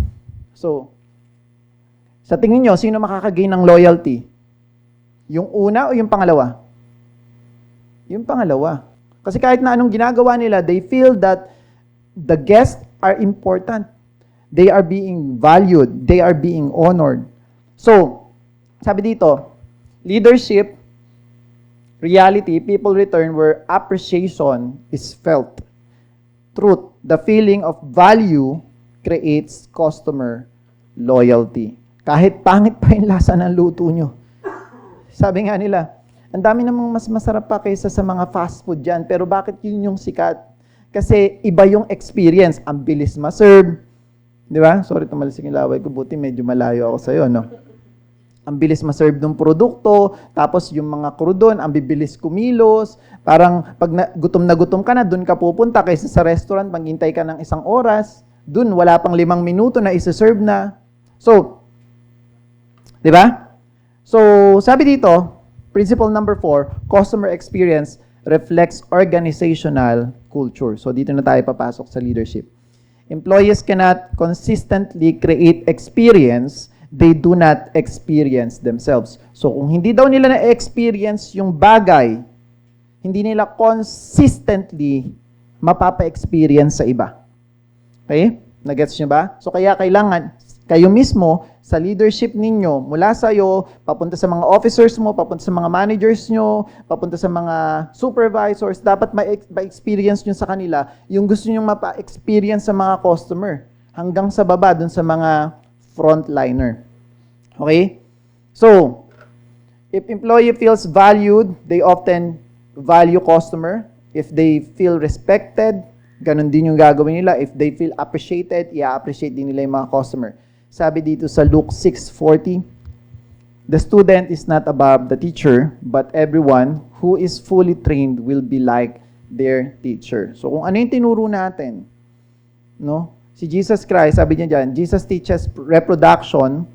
So, sa tingin nyo, sino makakagain ng loyalty? Yung una o yung pangalawa? Yung pangalawa. Kasi kahit na anong ginagawa nila, they feel that the guests are important. They are being valued. They are being honored. So, sabi dito, leadership, reality, people return where appreciation is felt. Truth, the feeling of value creates customer loyalty. Kahit pangit pa yung lasa ng luto nyo. Sabi nga nila, ang dami namang mas masarap pa kaysa sa mga fast food dyan, pero bakit yun yung sikat? Kasi iba yung experience. Ang bilis ma-serve. Di ba? Sorry, tumalisik yung laway ko. Buti medyo malayo ako sa'yo, no? Ang bilis ma-serve ng produkto, tapos yung mga crew doon, ang bibilis kumilos, parang pag gutom na gutom ka na, doon ka pupunta kaysa sa restaurant, maghintay ka ng 1 oras, doon wala pang 5 minuto na isa-serve na. So, di ba? So, sabi dito, principle number 4, customer experience reflects organizational culture. So, dito na tayo papasok sa leadership. Employees cannot consistently create experience they do not experience themselves. So, kung hindi daw nila na-experience yung bagay, hindi nila consistently mapapa-experience sa iba. Okay? Nagets nyo ba? So, kaya kailangan kayo mismo sa leadership ninyo, mula sa iyo, papunta sa mga officers mo, papunta sa mga managers nyo, papunta sa mga supervisors, dapat ma-experience nyo sa kanila yung gusto nyo mapa-experience sa mga customer hanggang sa baba, dun sa mga frontliner. Okay? So, if employee feels valued, they often value customer. If they feel respected, ganun din yung gagawin nila. If they feel appreciated, i-appreciate din nila yung mga customer. Sabi dito sa Luke 6:40, the student is not above the teacher, but everyone who is fully trained will be like their teacher. So, kung ano yung tinuro natin, no? Si Jesus Christ, sabi niya dyan, Jesus teaches reproduction,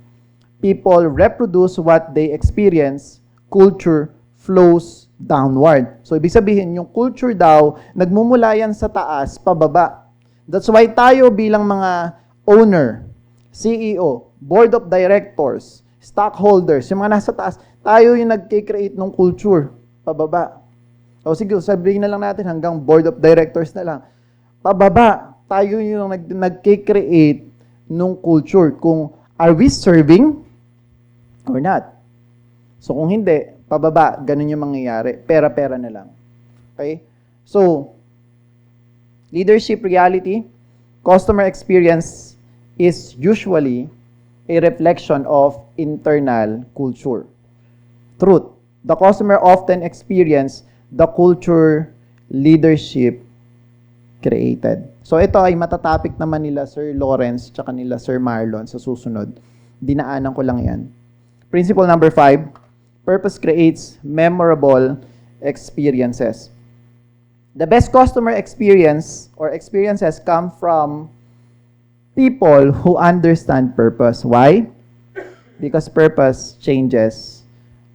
people reproduce what they experience, culture flows downward. So, ibig sabihin, yung culture daw, nagmumula yan sa taas, pababa. That's why tayo bilang mga owner, CEO, board of directors, stockholders, yung mga nasa taas, tayo yung nag-create ng culture, pababa. O sige, sabihin na lang natin hanggang board of directors na lang. Pababa. Tayo yung nag-create nung culture. Kung are we serving or not? So kung hindi, pababa, ganun yung mangyayari. Pera-pera na lang. Okay? So, leadership reality, customer experience is usually a reflection of internal culture. Truth. The customer often experience the culture leadership created. So ito ay matatopic naman nila Sir Lawrence tsaka nila Sir Marlon sa susunod. Dinaanan ko lang yan. Principle number 5, purpose creates memorable experiences. The best customer experience or experiences come from people who understand purpose. Why? Because purpose changes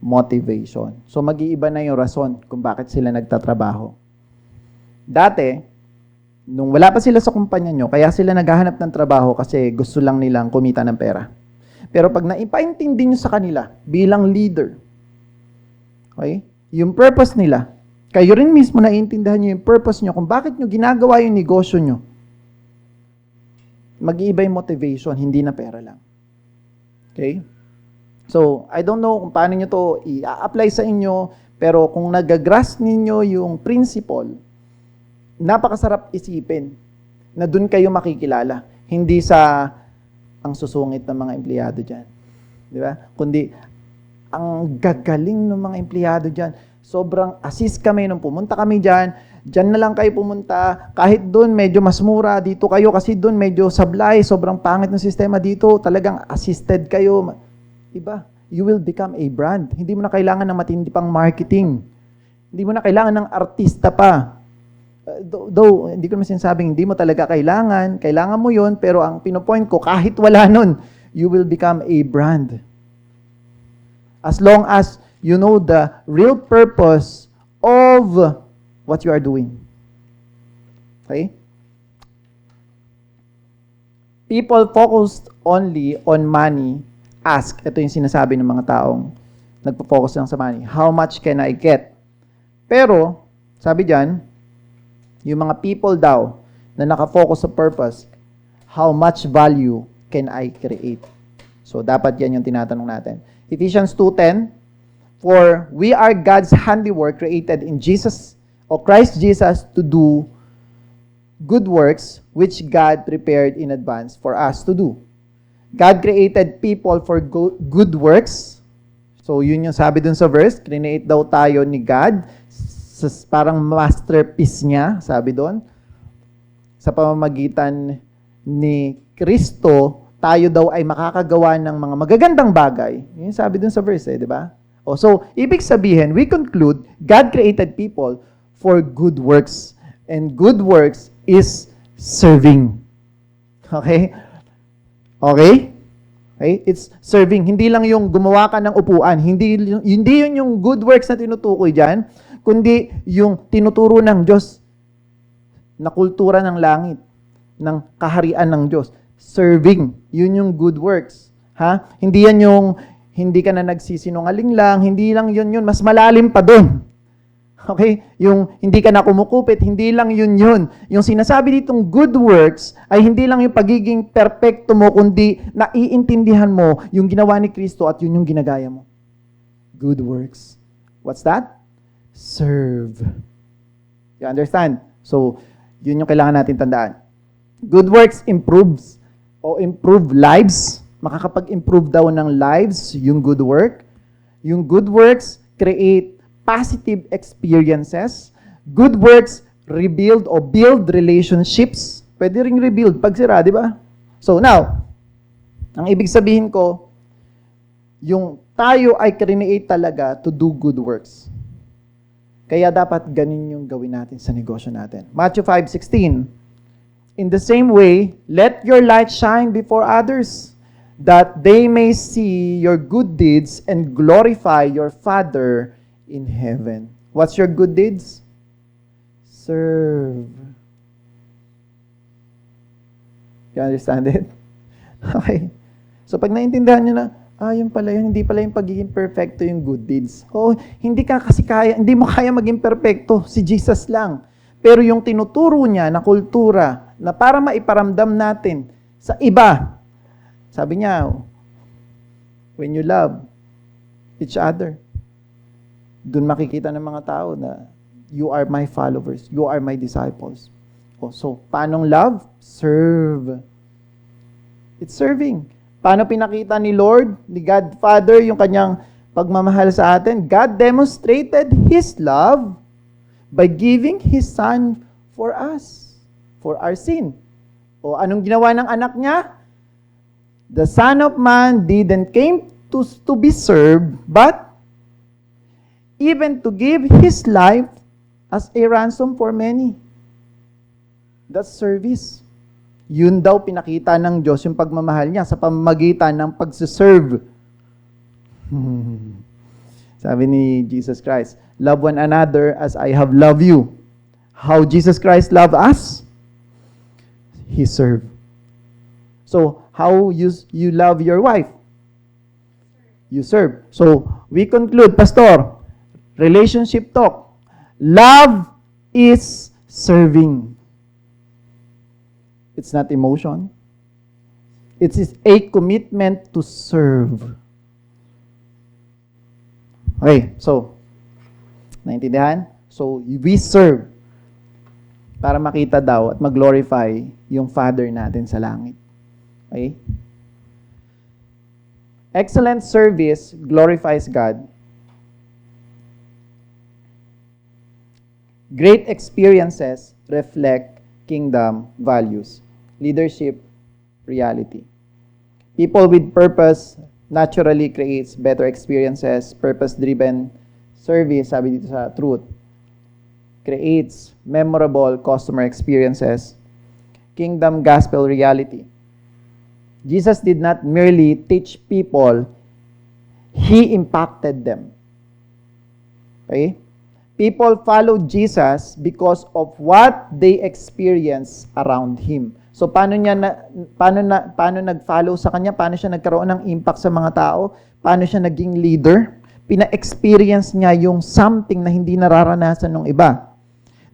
motivation. So mag-iiba na yung rason kung bakit sila nagtatrabaho. Dati, nung wala pa sila sa kumpanya nyo, kaya sila naghahanap ng trabaho kasi gusto lang nilang kumita ng pera. Pero pag naipaintindi nyo sa kanila bilang leader, okay, yung purpose nila, Kayo rin mismo naiintindihan nyo yung purpose nyo, kung bakit nyo ginagawa yung negosyo nyo. Mag-iiba yung motivation, hindi na pera lang. Okay? So, I don't know kung paano nyo to i-apply sa inyo, pero kung nagagrasp ninyo yung principle, napakasarap isipin na dun kayo makikilala. Hindi sa ang susungit ng mga empleyado dyan. Di ba? Kundi, ang gagaling ng mga empleyado dyan. Sobrang assist kami nung pumunta kami dyan. Dyan na lang kayo pumunta. Kahit doon medyo mas mura, dito kayo kasi doon medyo sablay. Sobrang pangit ng sistema dito. Talagang assisted kayo. Diba? You will become a brand. Hindi mo na kailangan ng matindi pang marketing. Hindi mo na kailangan ng artista pa. Though, hindi ko naman sinasabing hindi mo talaga kailangan. Kailangan mo yun, pero ang pinopoint ko, kahit wala nun, you will become a brand. As long as you know the real purpose of what you are doing. Okay? People focused only on money ask, ito yung sinasabi ng mga taong nagpo-focus lang sa money, how much can I get? Pero, sabi dyan, yung mga people daw na nakafocus sa purpose, how much value can I create? So, dapat yan yung tinatanong natin. Ephesians 2:10, for we are God's handiwork created in Jesus, or Christ Jesus, to do good works which God prepared in advance for us to do. God created people for good works. So, yun yung sabi dun sa verse, create daw tayo ni God, parang masterpiece niya, sabi doon. Sa pamamagitan ni Kristo, tayo daw ay makakagawa ng mga magagandang bagay. Yun sabi dun sa verse, di ba? So, ibig sabihin, we conclude, God created people for good works. And good works is serving. Okay? Okay? Okay? It's serving. Hindi lang yung gumawa ka ng upuan. Hindi yun yung good works na tinutukoy dyan, kundi yung tinuturo ng Diyos na kultura ng langit, ng kaharian ng Diyos. Serving. Yun yung good works. Ha? Hindi yan yung hindi ka na nagsisinungaling lang, hindi lang yun. Mas malalim pa doon. Okay? Yung hindi ka na kumukupit, hindi lang yun. Yung sinasabi ditong good works ay hindi lang yung pagiging perfecto mo, kundi naiintindihan mo yung ginawa ni Kristo at yun yung ginagaya mo. Good works. What's that? Serve. You understand? So, yun yung kailangan natin tandaan. Good works improves o improve lives. Makakapag-improve daw ng lives yung good work. Yung good works create positive experiences. Good works rebuild o build relationships. Pwede ring rebuild pag sira, di ba? So now, ang ibig sabihin ko, yung tayo ay create talaga to do good works. Kaya dapat ganin yung gawin natin sa negosyo natin. Matthew 5:16, in the same way, let your light shine before others, that they may see your good deeds and glorify your Father in heaven. What's your good deeds? Serve. You understand it? Okay. So pag naintindihan nyo na, yun pala yun, hindi pala yung pagiging perfecto yung good deeds. Hindi mo kaya maging perfecto, si Jesus lang. Pero yung tinuturo niya na kultura, na para maiparamdam natin sa iba, sabi niya, when you love each other, dun makikita ng mga tao na you are my followers, you are my disciples. So, paanong love? Serve. It's serving. Paano pinakita ni Lord, ni God Father, yung kanyang pagmamahal sa atin? God demonstrated His love by giving His Son for us, for our sin. Anong ginawa ng anak niya? The Son of Man didn't came to be served, but even to give His life as a ransom for many. That's service. Yun daw pinakita ng Diyos yung pagmamahal niya sa pamamagitan ng pagsiserve. Sabi ni Jesus Christ, love one another as I have loved you. How Jesus Christ loved us? He served. So, how you love your wife? You serve. So, we conclude, Pastor, relationship talk. Love is serving. It's not emotion. It is a commitment to serve. Okay, so, naintindihan? So, we serve para makita daw at mag-glorify yung Father natin sa langit. Okay? Excellent service glorifies God. Great experiences reflect kingdom values, leadership, reality. People with purpose naturally creates better experiences. Purpose-driven service, sabi dito sa truth, creates memorable customer experiences. Kingdom gospel reality. Jesus did not merely teach people, He impacted them. Okay? People followed Jesus because of what they experienced around Him. So paano nag-follow sa Kanya? Paano siya nagkaroon ng impact sa mga tao? Paano siya naging leader? Pina-experience niya yung something na hindi nararanasan ng iba.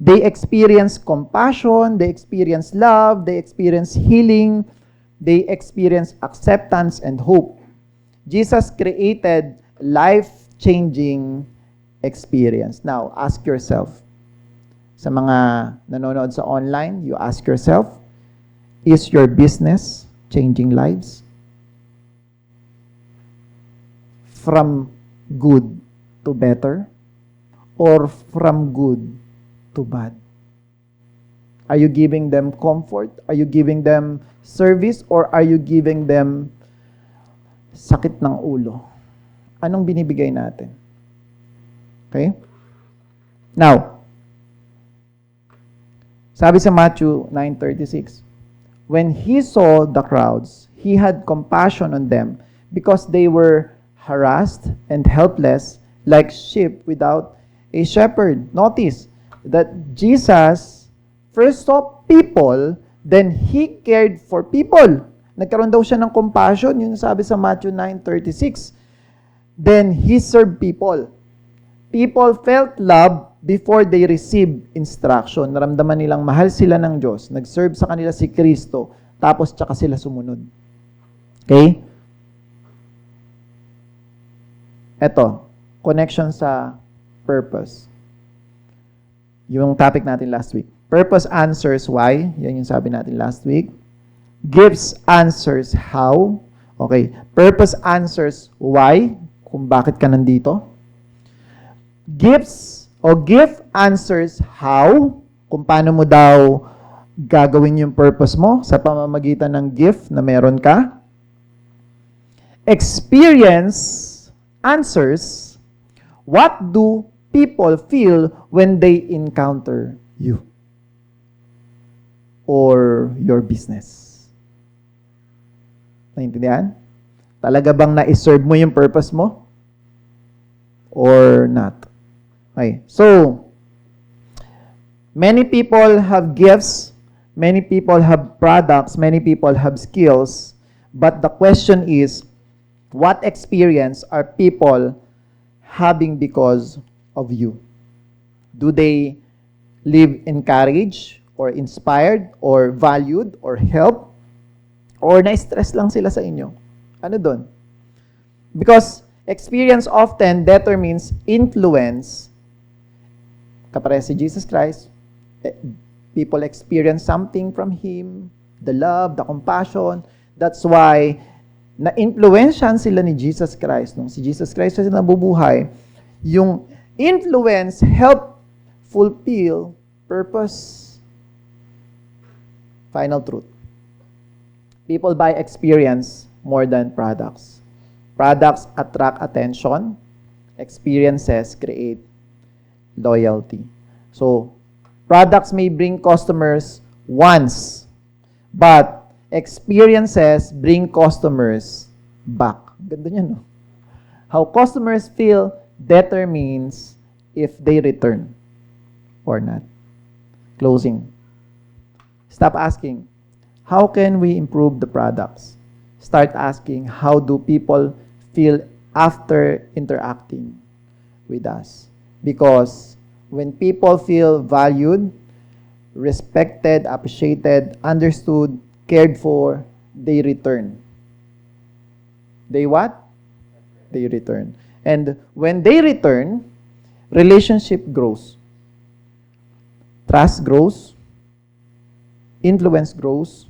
They experience compassion, they experience love, they experience healing, they experience acceptance and hope. Jesus created life-changing experience. Now, ask yourself, sa mga nanonood sa online, you ask yourself, is your business changing lives? From good to better? Or from good to bad? Are you giving them comfort? Are you giving them service? Or are you giving them sakit ng ulo? Anong binibigay natin? Okay? Now, sabi sa Matthew 9:36, when He saw the crowds, He had compassion on them because they were harassed and helpless like sheep without a shepherd. Notice that Jesus first saw people, then He cared for people. Nagkaroon daw siya ng compassion, yun sabi sa Matthew 9:36. Then He served people. People felt love before they received instruction. Naramdaman nilang mahal sila ng Diyos. Nag-serve sa kanila si Kristo, tapos tsaka sila sumunod. Okay? Eto, connection sa purpose. Yung topic natin last week. Purpose answers why. Yan yung sabi natin last week. Gives answers how. Okay. Purpose answers why. Kung bakit ka nandito. Gives o give answers how. Kung paano mo daw gagawin yung purpose mo sa pamamagitan ng gift na meron ka. Experience answers, what do people feel when they encounter you or your business? Naintindihan? Talaga bang na-serve mo yung purpose mo? Or not? Okay. So, many people have gifts, many people have products, many people have skills, but the question is, what experience are people having because of you? Do they live encouraged or inspired or valued or helped? Or na-stress lang sila sa inyo? Ano doon? Because experience often determines influence. Kapare si Jesus Christ, people experience something from Him, the love, the compassion. That's why na-influensyan sila ni Jesus Christ. Nung si Jesus Christ kasi nabubuhay, yung influence help fulfill purpose. Final truth. People buy experience more than products. Products attract attention. Experiences create loyalty. So, products may bring customers once, but experiences bring customers back. Ganda niya, no? How customers feel determines if they return or not. Closing. Stop asking, how can we improve the products? Start asking, how do people feel after interacting with us? Because When people feel valued, respected, appreciated, understood, cared for, they return. They what? They return. And when they return, relationship grows. Trust grows. Influence grows.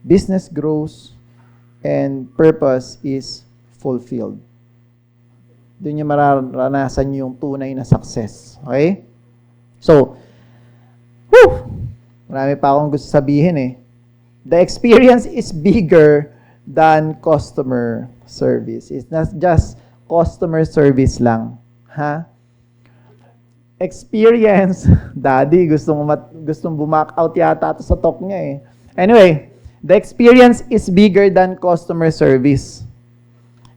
Business grows. And purpose is fulfilled. Doon niyo mararanasan yung tunay na success. Okay? So, marami pa akong gusto sabihin eh. The experience is bigger than customer service. It's not just customer service lang. Ha? Experience, daddy, gustong bumak out yata ito sa talk niya eh. Anyway, the experience is bigger than customer service.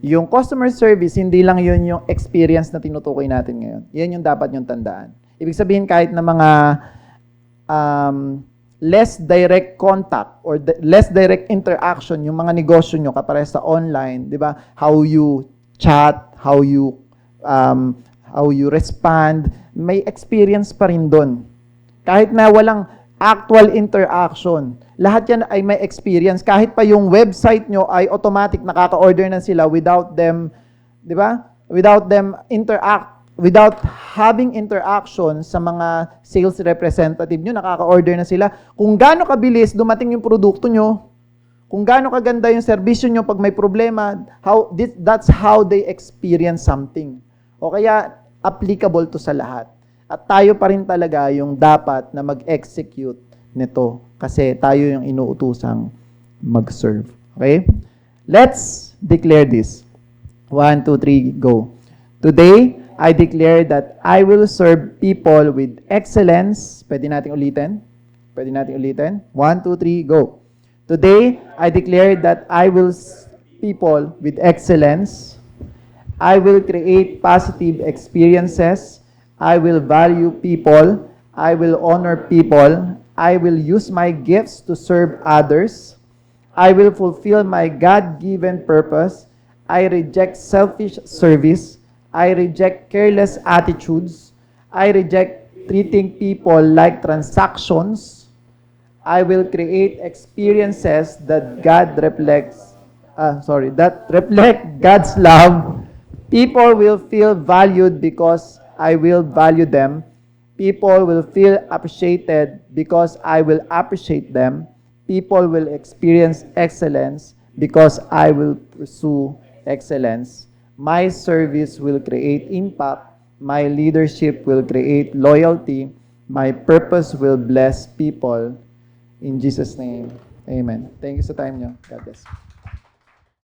Yung customer service, hindi lang yun yung experience na tinutukoy natin ngayon. Yan yung dapat yung tandaan. Ibig sabihin kahit na mga less direct contact or less direct interaction, yung mga negosyo nyo kapare sa online, di ba? How you chat, how you respond, may experience pa rin doon. Kahit na walang actual interaction, lahat yan ay may experience. Kahit pa yung website nyo ay automatic nakaka-order na sila without them, di ba? Without them without having interaction sa mga sales representative nyo, nakaka-order na sila. Kung gaano kabilis dumating yung produkto nyo, kung gaano kaganda yung serbisyo nyo pag may problema, that's how they experience something. O kaya, applicable to sa lahat. At tayo pa rin talaga yung dapat na mag-execute nito kasi tayo yung inuutusang mag-serve. Okay? Let's declare this. 1, 2, 3, go. Today, I declare that I will serve people with excellence. Pwede natin ulitin? 1, 2, 3, go. Today, I declare that I will serve people with excellence. I will create positive experiences. I will value people. I will honor people. I will use my gifts to serve others. I will fulfill my God-given purpose. I reject selfish service. I reject careless attitudes. I reject treating people like transactions. I will create experiences that reflect God's love. People will feel valued because I will value them. People will feel appreciated because I will appreciate them. People will experience excellence because I will pursue excellence. My service will create impact. My leadership will create loyalty. My purpose will bless people. In Jesus' name, amen. Thank you sa time nyo. God bless.